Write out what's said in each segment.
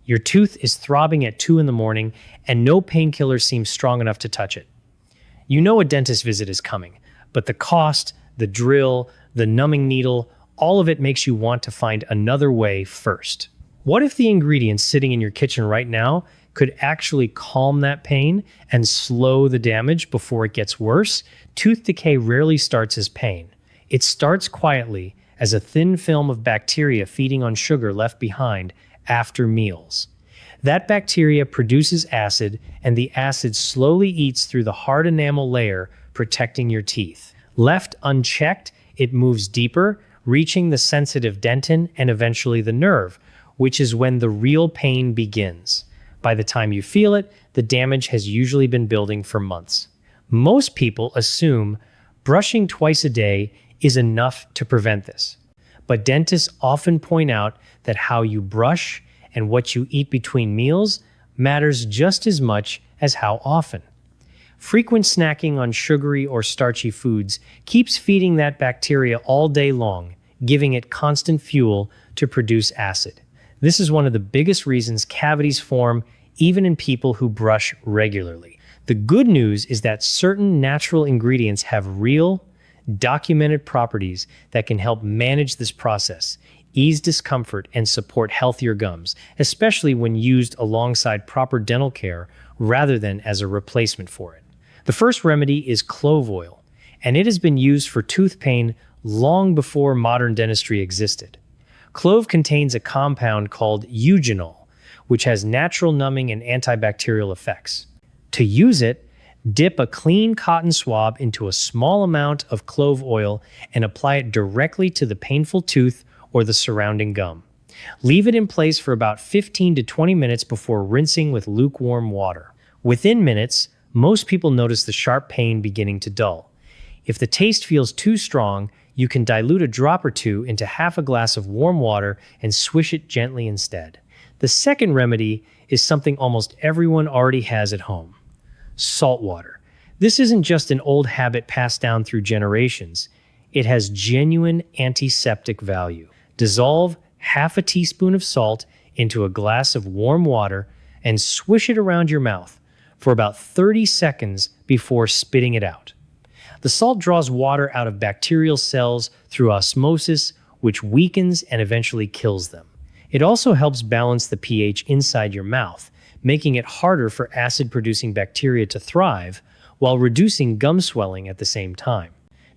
Your tooth is throbbing at 2 in the morning and no painkiller seems strong enough to touch it. You know a dentist visit is coming, but the cost, the drill, the numbing needle, all of it makes you want to find another way first. What if the ingredients sitting in your kitchen right now could actually calm that pain and slow the damage before it gets worse? Tooth decay rarely starts as pain. It starts quietly as a thin film of bacteria feeding on sugar left behind after meals. That bacteria produces acid, and the acid slowly eats through the hard enamel layer protecting your teeth. Left unchecked, it moves deeper, reaching the sensitive dentin and eventually the nerve, which is when the real pain begins. By the time you feel it, the damage has usually been building for months. Most people assume brushing twice a day is enough to prevent this. But dentists often point out that how you brush and what you eat between meals matters just as much as how often. Frequent snacking on sugary or starchy foods keeps feeding that bacteria all day long, giving it constant fuel to produce acid. This is one of the biggest reasons cavities form even in people who brush regularly. The good news is that certain natural ingredients have real, documented properties that can help manage this process, ease discomfort, and support healthier gums, especially when used alongside proper dental care rather than as a replacement for it. The first remedy is clove oil, and it has been used for tooth pain long before modern dentistry existed. Clove contains a compound called eugenol, which has natural numbing and antibacterial effects. To use it, dip a clean cotton swab into a small amount of clove oil and apply it directly to the painful tooth or the surrounding gum. Leave it in place for about 15 to 20 minutes before rinsing with lukewarm water. Within minutes, most people notice the sharp pain beginning to dull. If the taste feels too strong, you can dilute a drop or two into half a glass of warm water and swish it gently instead. The second remedy is something almost everyone already has at home: salt water. This isn't just an old habit passed down through generations. It has genuine antiseptic value. Dissolve half a teaspoon of salt into a glass of warm water and swish it around your mouth for about 30 seconds before spitting it out. The salt draws water out of bacterial cells through osmosis, which weakens and eventually kills them. It also helps balance the pH inside your mouth, making it harder for acid-producing bacteria to thrive while reducing gum swelling at the same time.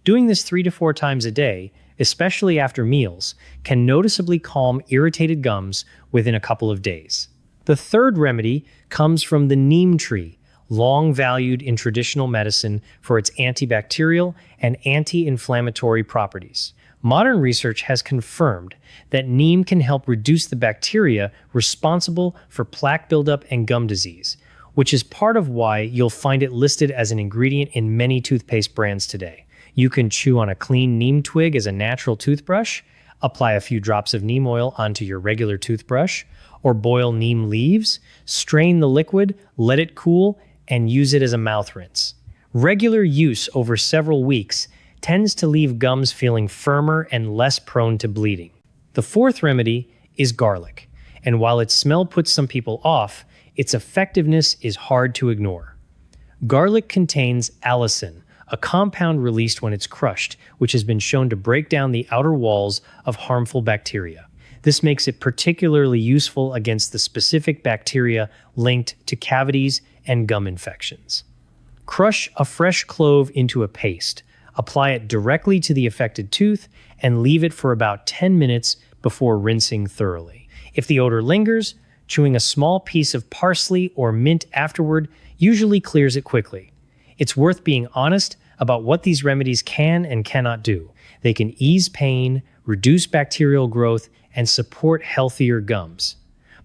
Doing this 3 to 4 times a day, especially after meals, can noticeably calm irritated gums within a couple of days. The third remedy comes from the neem tree, long valued in traditional medicine for its antibacterial and anti-inflammatory properties. Modern research has confirmed that neem can help reduce the bacteria responsible for plaque buildup and gum disease, which is part of why you'll find it listed as an ingredient in many toothpaste brands today. You can chew on a clean neem twig as a natural toothbrush, apply a few drops of neem oil onto your regular toothbrush, or boil neem leaves, strain the liquid, let it cool, and use it as a mouth rinse. Regular use over several weeks tends to leave gums feeling firmer and less prone to bleeding. The fourth remedy is garlic, and while its smell puts some people off, its effectiveness is hard to ignore. Garlic contains allicin, a compound released when it's crushed, which has been shown to break down the outer walls of harmful bacteria. This makes it particularly useful against the specific bacteria linked to cavities and gum infections. Crush a fresh clove into a paste, apply it directly to the affected tooth, and leave it for about 10 minutes before rinsing thoroughly. If the odor lingers, chewing a small piece of parsley or mint afterward usually clears it quickly. It's worth being honest about what these remedies can and cannot do. They can ease pain, reduce bacterial growth, and support healthier gums.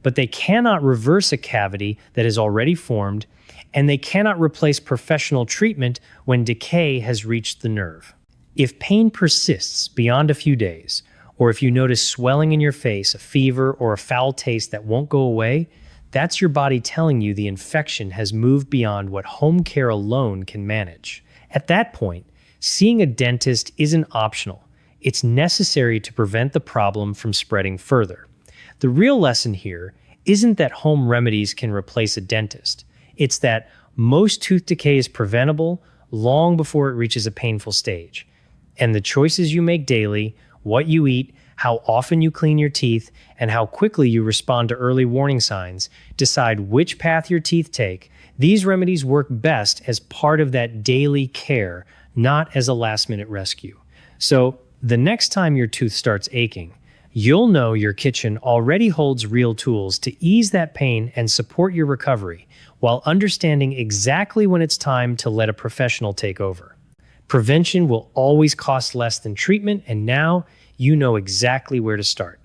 But they cannot reverse a cavity that is already formed, and they cannot replace professional treatment when decay has reached the nerve. If pain persists beyond a few days, or if you notice swelling in your face, a fever, or a foul taste that won't go away, that's your body telling you the infection has moved beyond what home care alone can manage. At that point, seeing a dentist isn't optional. It's necessary to prevent the problem from spreading further. The real lesson here isn't that home remedies can replace a dentist. It's that most tooth decay is preventable long before it reaches a painful stage. And the choices you make daily, what you eat, how often you clean your teeth, and how quickly you respond to early warning signs decide which path your teeth take. These remedies work best as part of that daily care, not as a last-minute rescue. So the next time your tooth starts aching, you'll know your kitchen already holds real tools to ease that pain and support your recovery, while understanding exactly when it's time to let a professional take over. Prevention will always cost less than treatment, and now you know exactly where to start.